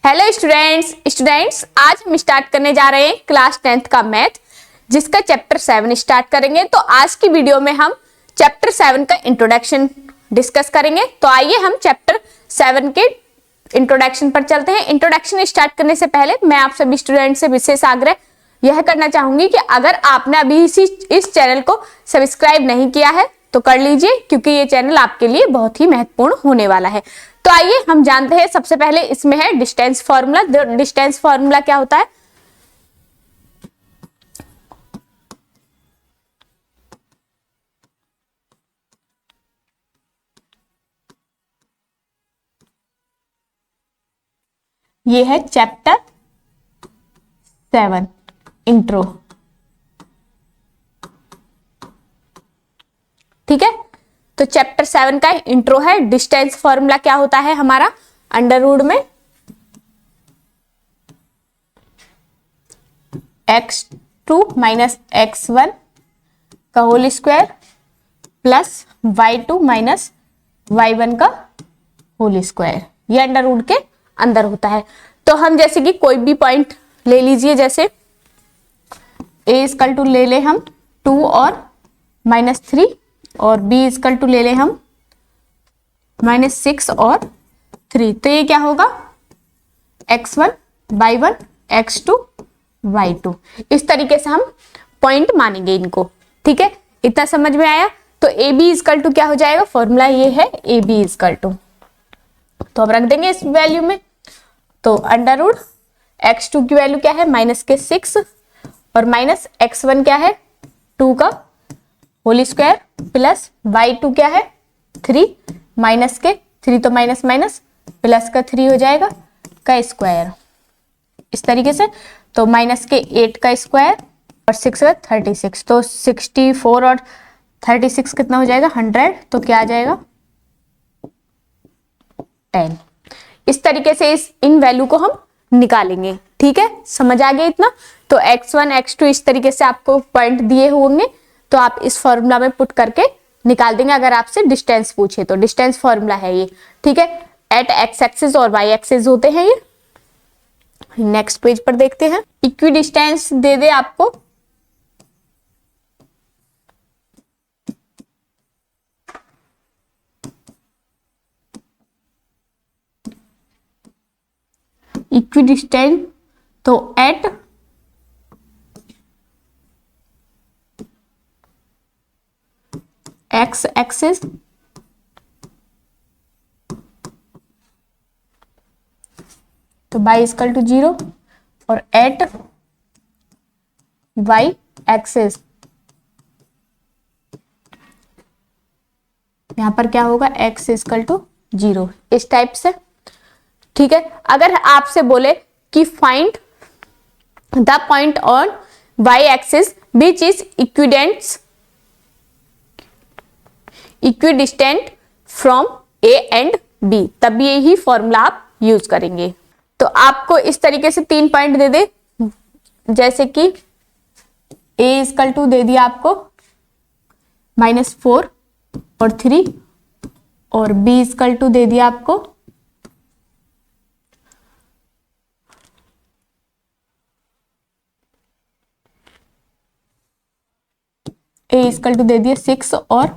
Hello students आज हम start करने जा रहे हैं क्लास 10th का मैथ, जिसका चैप्टर 7 स्टार्ट करेंगे। तो आज की वीडियो में हम चैप्टर 7 का इंट्रोडक्शन डिस्कस करेंगे। तो आइए हम चैप्टर 7 के इंट्रोडक्शन पर चलते हैं। इंट्रोडक्शन स्टार्ट करने से पहले मैं आप सभी स्टूडेंट से विशेष आग्रह यह करना चाहूंगी कि अगर आपने अभी इस चैनल को सब्सक्राइब नहीं किया है तो कर लीजिए, क्योंकि ये चैनल आपके लिए बहुत ही महत्वपूर्ण होने वाला है। तो आइए हम जानते हैं। सबसे पहले इसमें है डिस्टेंस फॉर्मूला। डिस्टेंस फॉर्मूला क्या होता है? ये है चैप्टर 7 इंट्रो। ठीक है, तो चैप्टर 7 का इंट्रो है। डिस्टेंस फॉर्मूला क्या होता है हमारा? अंडर रूट में x2 माइनस x1 का whole square plus y2 minus y1 का होल स्क्वायर, ये अंडर रूट के अंदर होता है। तो हम जैसे कि कोई भी पॉइंट ले लीजिए, जैसे a इक्वल टू ले ले हम 2 और -3, और b इक्वल टू ले ले हम -6 और 3। तो ये क्या होगा? x1 y1 x2 y2। इस तरीके से हम पॉइंट मानेंगे इनको। ठीक है, इतना समझ में आया? तो ए बी इक्वल टू क्या हो जाएगा? फॉर्मूला ये है ए बी इक्वल टू, तो अब रख देंगे इस वैल्यू में। तो अंडर रूट x2 की वैल्यू क्या है? -6 और माइनस x1 क्या है? 2 का होल स्क्वायर प्लस y2 क्या है? 3 माइनस के 3 तो माइनस माइनस प्लस का 3 हो जाएगा का स्क्वायर, इस तरीके से। तो माइनस के 8 का स्क्वायर और 6 है 36, तो 64 और 36 कितना हो जाएगा? 100। तो क्या आ जाएगा? 10। इस तरीके से इन वैल्यू को हम निकालेंगे। ठीक है, समझ आ गया इतना? तो x1 x2 इस तरीके से आपको पॉइंट दिए होंगे, तो आप इस फॉर्मूला में पुट करके निकाल देंगे। अगर आपसे डिस्टेंस पूछे तो डिस्टेंस फॉर्मूला है ये। ठीक है, एट एक्स एक्सिस और वाई एक्सिस होते हैं ये। नेक्स्ट पेज पर देखते हैं। इक्वी डिस्टेंस दे दे आपको, इक्वी डिस्टेंस तो एट एक्स एक्सिस तो y इक्वल टू 0 और एट y एक्सिस यहां पर क्या होगा? x इक्वल टू 0, इस टाइप से। ठीक है, अगर आपसे बोले कि find the point on y axis which is equidistant from a and b, तब यही फॉर्मूला आप यूज करेंगे। तो आपको इस तरीके से 3 पॉइंट दे दे, जैसे कि a इक्वल टू दे दिया आपको -4 और 3, और b इक्वल टू दे दिया आपको a इक्वल टू दे दिया 6 और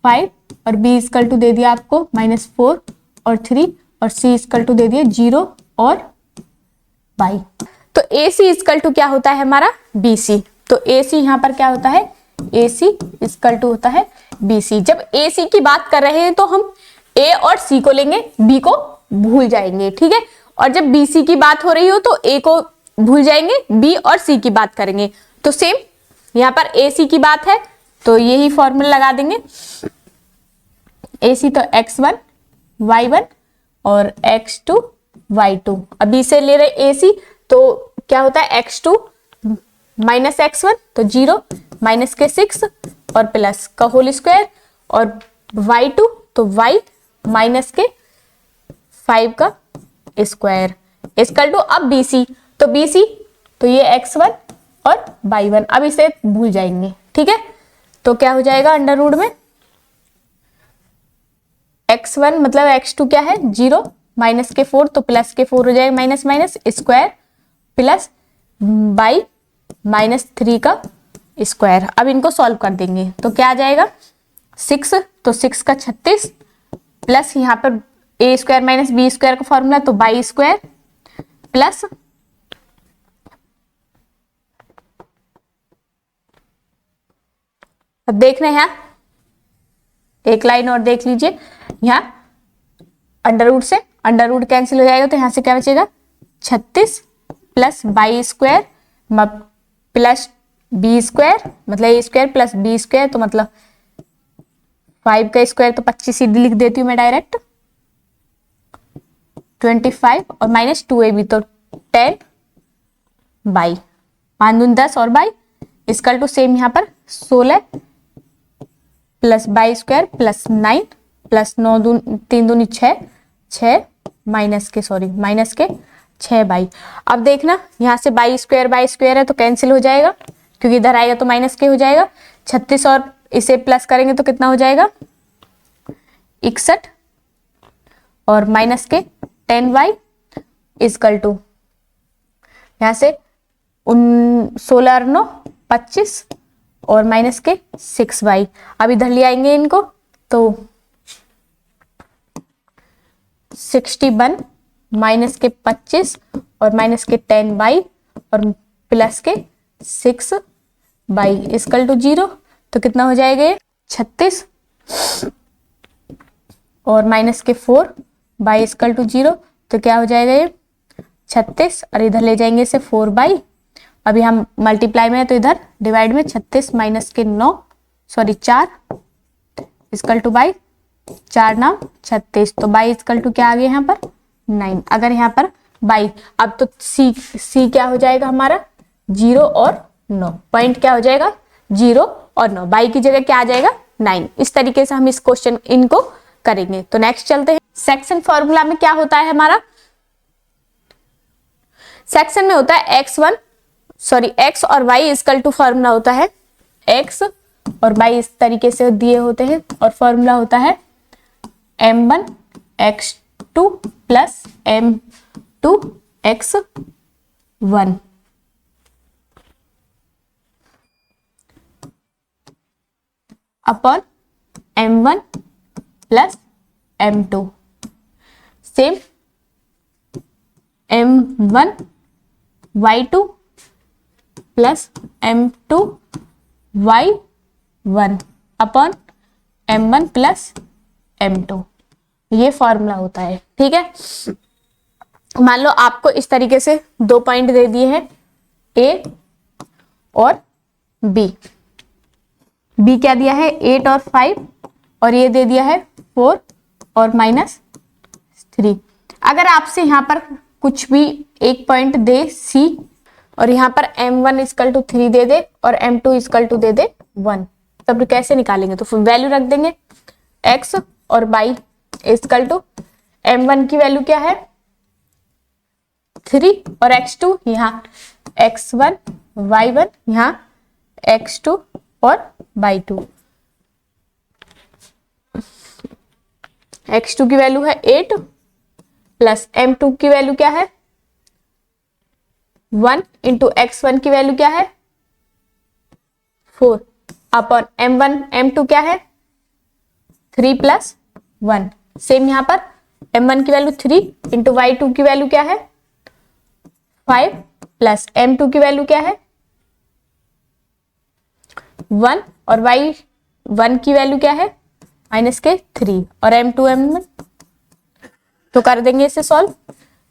5, और b इक्वल टू दे दिया आपको -4 और 3, और c इक्वल टू दे दिया 0 और y। तो AC इक्वल टू क्या होता है हमारा? BC। तो AC यहाँ पर क्या होता है? AC इक्वल टू होता है BC। जब AC की बात कर रहे हैं तो हम A और C को लेंगे, B को भूल जाएंगे। ठीक है, और जब BC की बात हो रही हो तो A को भूल जाएंगे, B और C की बात करेंगे। तो सेम यहाँ पर AC की बात है तो यही फॉर्मूला लगा देंगे। AC तो x1 y1 और x2 y2। अभी से ले रहे AC तो क्या होता है? x2 माइनस x1 तो 0 माइनस के 6 और प्लस का होल स्क्वायर, और y2 तो y माइनस के 5 का स्क्वायर इक्वल टू अब BC। तो BC तो ये x1 और y1, अब इसे भूल जाएंगे। ठीक है, तो क्या हो जाएगा? अंडर रूट में x1 मतलब x2 क्या है? 0 माइनस के 4 तो प्लस के 4 हो जाएगा, minus minus square plus by minus 3 का स्क्वायर। अब इनको सॉल्व कर देंगे तो क्या आ जाएगा 6, तो 6 का 36 प्लस यहाँ पर ए स्क्वायर माइनस बी स्क्वायर का फॉर्मूला तो बाई स्क्वायर प्लस अब देखना है यहाँ एक लाइन और देख लीजिए, यहाँ अंडर रूट से अंडर रूट कैंसिल हो जाएगा तो यहाँ से क्या बचेगा 36 plus by square plus B square मतलब A square plus B square तो मतलब 5 का स्क्वायर तो 25 सीधी लिख देती हूँ मैं डायरेक्ट 25 और माइनस 2ab तो 10 बाई 5 दूनी 10 और बाई इसकल टू सेम यहाँ पर 16 plus by square plus 9 plus 9 3 दूनी 6 माइनस के 6 बाई। अब देखना यहाँ से बाई स्क्वायर है तो कैंसिल हो जाएगा क्योंकि इधर आएगा तो माइनस के हो जाएगा 36 और इसे प्लस करेंगे तो कितना हो जाएगा 61 और माइनस के 10 बाई इजकल टू यहाँ से 16 और 9 25 और माइनस के 6 बाई। अब इधर ले आएंगे इनको तो 61 माइनस के 25 और माइनस के 10 बाई और प्लस के 6 बाई इजकल टू 0 तो कितना हो जाएगा ये 36 और माइनस के 4 बाई इजकल टू 0 तो क्या हो जाएगा ये 36 और इधर ले जाएंगे इसे 4 बाई। अभी हम मल्टीप्लाई में है तो इधर डिवाइड में 36 माइनस के 4 इजकल टू बाई 4 नाम 36 तो बाई इजकल टू क्या आ गया यहाँ पर 9। अगर यहाँ पर बाई अब तो सी क्या हो जाएगा हमारा 0 और 9 पॉइंट क्या हो जाएगा 0 और 9 बाई की जगह क्या आ जाएगा 9। इस तरीके से हम इस क्वेश्चन इनको करेंगे। तो नेक्स्ट चलते हैं सेक्शन फॉर्मूला में क्या होता है हमारा सेक्शन में होता है x और y इजकल टू फॉर्मूला होता है x और y इस तरीके से दिए होते हैं और फॉर्मूला होता है m1 x2 plus m2 x1 upon m1 plus m2 same m1 y2 plus m2 y1 upon m1 plus m2 ये फॉर्मूला होता है। ठीक है, मान लो आपको इस तरीके से 2 पॉइंट दे दिए हैं a और b क्या दिया है 8 और 5 और ये दे दिया है 4 और -3। अगर आपसे यहाँ पर कुछ भी एक पॉइंट दे c और यहाँ पर m1 इजकल टू 3 दे दे और m2 इजकल टू दे दे 1 तब कैसे निकालेंगे तो फिर वैल्यू रख देंगे x और y इजकल टू m1 की वैल्यू क्या है 3 और x2 यहाँ x1 y1 यहाँ x2 और y2 x2 की वैल्यू है 8 प्लस m2 की वैल्यू क्या है 1 इंटू x1 की वैल्यू क्या है 4 अपॉन m1 m2 क्या है 3 प्लस 1 सेम यहाँ पर m1 की वैल्यू 3 इंटू y2 की वैल्यू क्या है 5 प्लस m2 की वैल्यू क्या है 1 और y1 की वैल्यू क्या है माइनस के 3 और m2 m1 तो कर देंगे इसे सॉल्व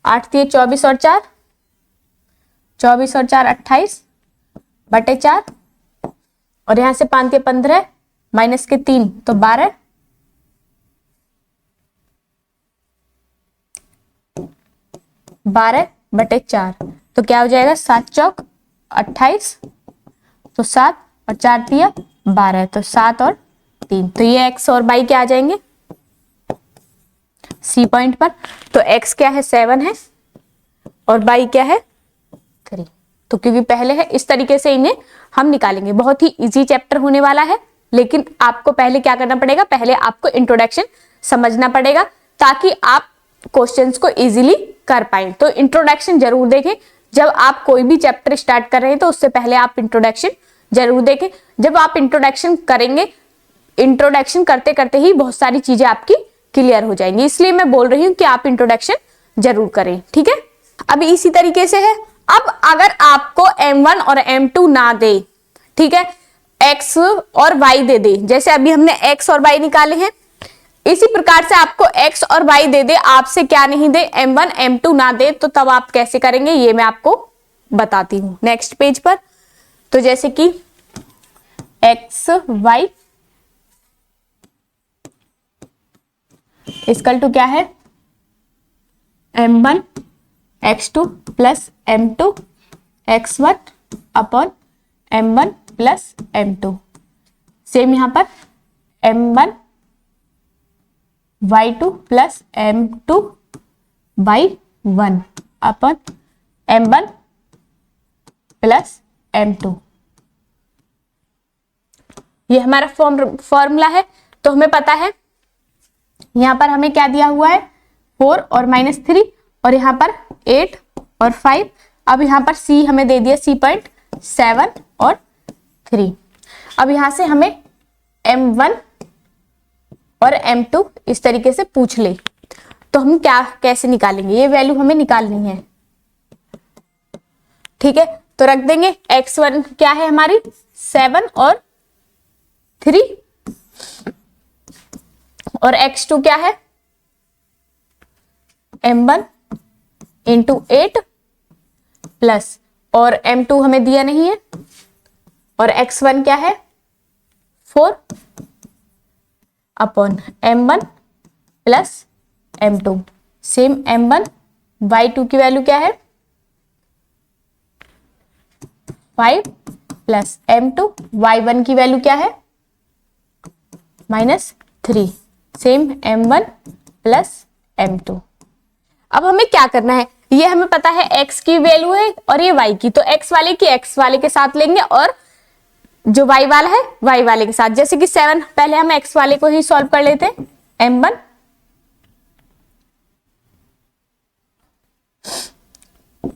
8 दिए 24 और 4 28 बटे 4 और यहां से 5 दिए 15 माइनस के 3 तो 12 बटे 4 तो क्या हो जाएगा 7 चौक 28 तो 7 और 4 दिया 12 तो 7 और 3 तो ये x और y क्या आ जाएंगे सी पॉइंट पर। तो x क्या है 7 है और y क्या है 3 तो क्योंकि पहले है इस तरीके से इन्हें हम निकालेंगे। बहुत ही इजी चैप्टर होने वाला है लेकिन आपको पहले क्या करना पड़ेगा पहले आपको इंट्रोडक्शन समझना पड़ेगा ताकि आप क्वेश्चंस को इजीली कर पाए। तो इंट्रोडक्शन जरूर देखें, जब आप कोई भी चैप्टर स्टार्ट कर रहे हैं तो उससे पहले आप इंट्रोडक्शन जरूर देखें। जब आप इंट्रोडक्शन करेंगे, इंट्रोडक्शन करते करते ही बहुत सारी चीजें आपकी क्लियर हो जाएंगी, इसलिए मैं बोल रही हूँ कि आप इंट्रोडक्शन जरूर करें, ठीक है। अब इसी तरीके से है, अब अगर आपको M1 और M2 ना दे, ठीक है, X और Y दे दे, जैसे अभी हमने X और Y निकाले हैं, इसी प्रकार से आपको X और Y दे दे, आपसे क्या नहीं दे, M1 M2 ना दे, तो तब आप कैसे करेंगे ये मैं आपको बताती हूं नेक्स्ट पेज पर। तो जैसे कि X Y इक्वल टू क्या है, M1 X2 plus M2 X1 upon M1 plus M2। Same यहां पर M1 Y2 plus M2 Y1 upon M1 plus M2। ये हमारा फॉर्मूला है। तो हमें पता है यहां पर हमें क्या दिया हुआ है, 4 और -3, और यहां पर 8 और 5। अब यहां पर C हमें दे दिया C.7 और 3। अब यहां से हमें M1 और M2 इस तरीके से पूछ ले, तो हम क्या कैसे निकालेंगे, ये वैल्यू हमें निकालनी है, ठीक है। तो रख देंगे X1 क्या है हमारी 7 और 3, और X2 क्या है M1 इंटू 8 प्लस, और M2 हमें दिया नहीं है, और X1 क्या है 4 upon M1 plus M2। Same M1 Y2 की वैल्यू क्या है 5 प्लस M2 Y1 की वैल्यू क्या है -3। Same M1 plus M2। अब हमें क्या करना है, ये हमें पता है X की वैल्यू है और ये Y की, तो X वाले की X वाले के साथ लेंगे और जो Y वाला है Y वाले के साथ। जैसे कि 7, पहले हम X वाले को ही सॉल्व कर लेते हैं।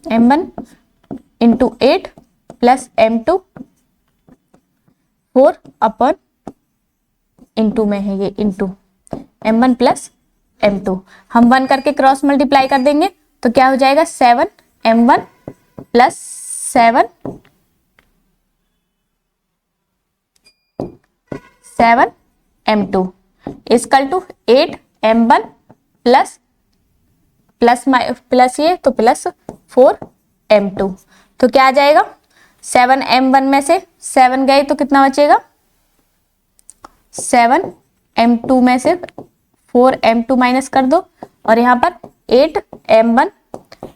M1 into 8 plus M2 4 upon into में है ये इंटू M1 प्लस M2। हम 1 करके क्रॉस मल्टीप्लाई कर देंगे तो क्या हो जाएगा 7 M1 plus 7 M2 equal to 8 M1 plus plus ये तो प्लस 4 M2। तो क्या आ जाएगा 7 M1 में से 7 गए तो कितना बचेगा 7 M2 में से 4 M2 माइनस कर दो, और यहाँ पर 8 M1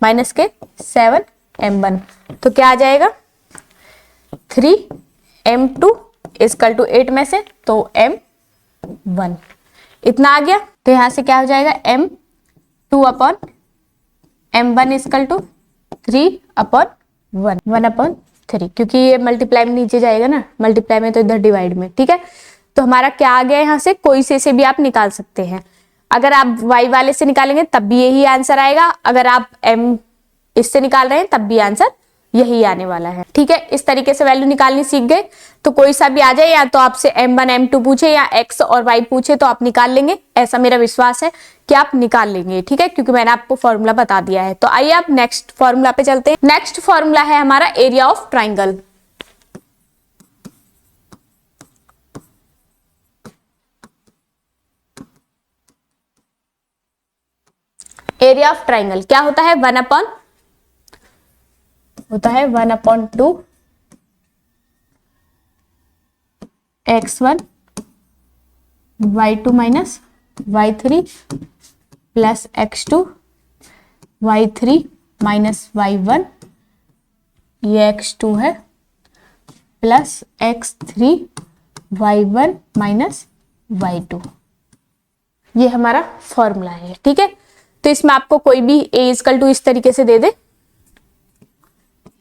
माइनस के 7 M1, तो क्या आ जाएगा 3 M2 इक्वल टू 8 में से तो M1 इतना आ गया। तो यहाँ से क्या हो जाएगा M2 upon M1 equal to 3 upon 1 upon 3, क्योंकि ये मल्टीप्लाई में नीचे जाएगा ना, मल्टीप्लाई में तो इधर डिवाइड में, ठीक है। तो हमारा क्या आ गया, यहाँ से कोई से भी आप निकाल सकते हैं। अगर आप Y वाले से निकालेंगे तब भी यही आंसर आएगा, अगर आप M इससे निकाल रहे हैं तब भी आंसर यही आने वाला है, ठीक है। इस तरीके से वैल्यू निकालनी सीख गए, तो कोई सा भी आ जाए, या तो आपसे M1 M2 पूछे या X और Y पूछे तो आप निकाल लेंगे, ऐसा मेरा विश्वास है कि आप निकाल लेंगे, ठीक है, क्योंकि मैंने आपको फॉर्मूला बता दिया है। तो आइए आप नेक्स्ट फॉर्मूला पे चलते हैं। नेक्स्ट फॉर्मूला है हमारा area of triangle. Area of triangle क्या होता है 1/2 x1 y2 minus y3 plus x2 y3 minus y1, ये x2 है, plus x3 y1 minus y2। ये हमारा फॉर्मूला है, ठीक है। तो इसमें आपको कोई भी a इक्वल टू इस तरीके से दे दे,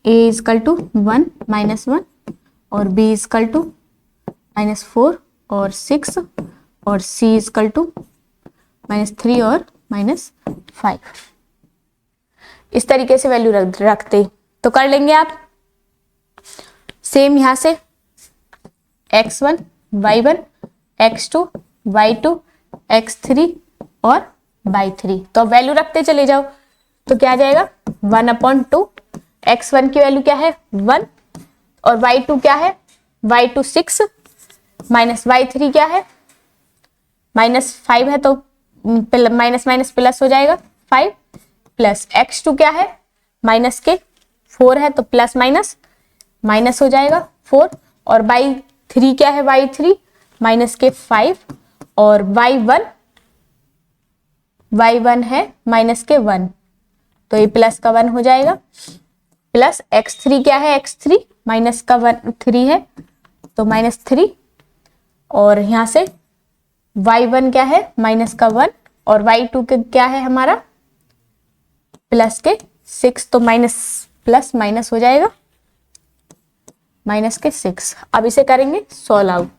a इक्वल टू 1 माइनस 1 और b इक्वल टू -4 और 6 और c इक्वल टू -3 और -5। इस तरीके से वैल्यू रखते तो कर लेंगे आप। सेम यहां से x1 y1 x2 y2 x3 और y3, तो वैल्यू रखते चले जाओ। तो क्या आ जाएगा 1/2। x1 की वैल्यू क्या है 1 और y2 क्या है y2 6 माइनस y3 क्या है -5 है, तो माइनस माइनस प्लस हो जाएगा 5 प्लस x2 क्या है माइनस के 4 है, तो प्लस माइनस माइनस हो जाएगा 4 और y3 क्या है y3 माइनस के 5 और y1 है माइनस के 1, तो ये प्लस का 1 हो जाएगा। प्लस x3 क्या है x3 माइनस का 3 है, तो -3 और यहां से y1 क्या है माइनस का 1 और y2 के क्या है हमारा प्लस के 6, तो माइनस प्लस माइनस हो जाएगा -6। अब इसे करेंगे सॉल्व आउट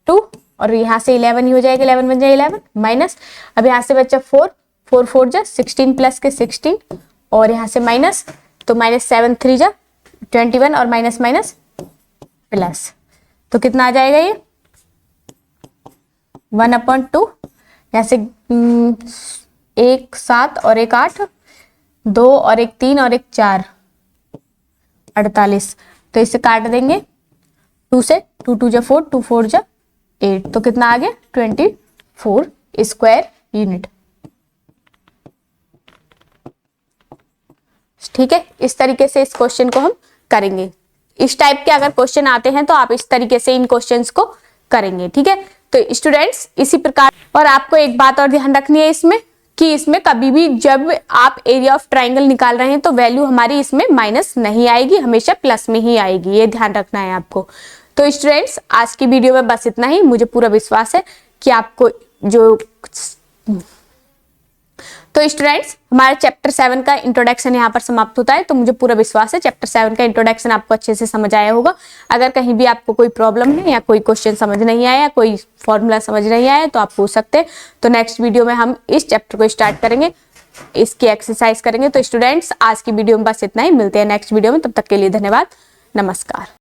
2 और यहाँ से 11 ही हो जाएगा, 11 बन जाएगा 11 माइनस, अब यहाँ से बच्चा 4 4 4 जा 16 प्लस के 16 और यहाँ से माइनस, तो -7 3 जा 21 और माइनस माइनस प्लस, तो कितना आ जाएगा ये 1/2। यहाँ से 1 7 और 1 8 2 और 1 3 और 1 4 48, तो इसे काट देंगे 2 से, 2 2 जा 4 2 4 जा 8, तो कितना आ गया 24 स्क्वायर यूनिट। ठीक है, इस तरीके से इस क्वेश्चन को हम करेंगे। इस टाइप के अगर क्वेश्चन आते हैं तो आप इस तरीके से इन क्वेश्चंस को करेंगे। ठीक है, तो स्टूडेंट्स इसी प्रकार, और आपको एक बात और ध्यान रखनी है इसमें कि इसमें कभी भी जब आप एरिया ऑफ ट्राइंगल निकाल रहे हैं तो वैल्यू हमारी इसमें माइनस नहीं आएगी, हमेशा प्लस में ही आएगी, ये ध्यान रखना है आपको। तो स्टूडेंट्स आज की वीडियो में बस इतना ही। मुझे पूरा विश्वास है कि आपको जो, तो स्टूडेंट्स हमारे चैप्टर 7 का इंट्रोडक्शन यहाँ पर समाप्त होता है। तो मुझे पूरा विश्वास है चैप्टर 7 का इंट्रोडक्शन आपको अच्छे से समझ आया होगा। अगर कहीं भी आपको कोई प्रॉब्लम है या कोई क्वेश्चन समझ नहीं आया, कोई फॉर्मूला समझ नहीं आया, तो आप पूछ सकते हैं। तो नेक्स्ट वीडियो में हम इस चैप्टर को स्टार्ट करेंगे, इसकी एक्सरसाइज करेंगे। तो स्टूडेंट्स आज की वीडियो में बस इतना ही, मिलते हैं नेक्स्ट वीडियो में, तब तक के लिए धन्यवाद, नमस्कार।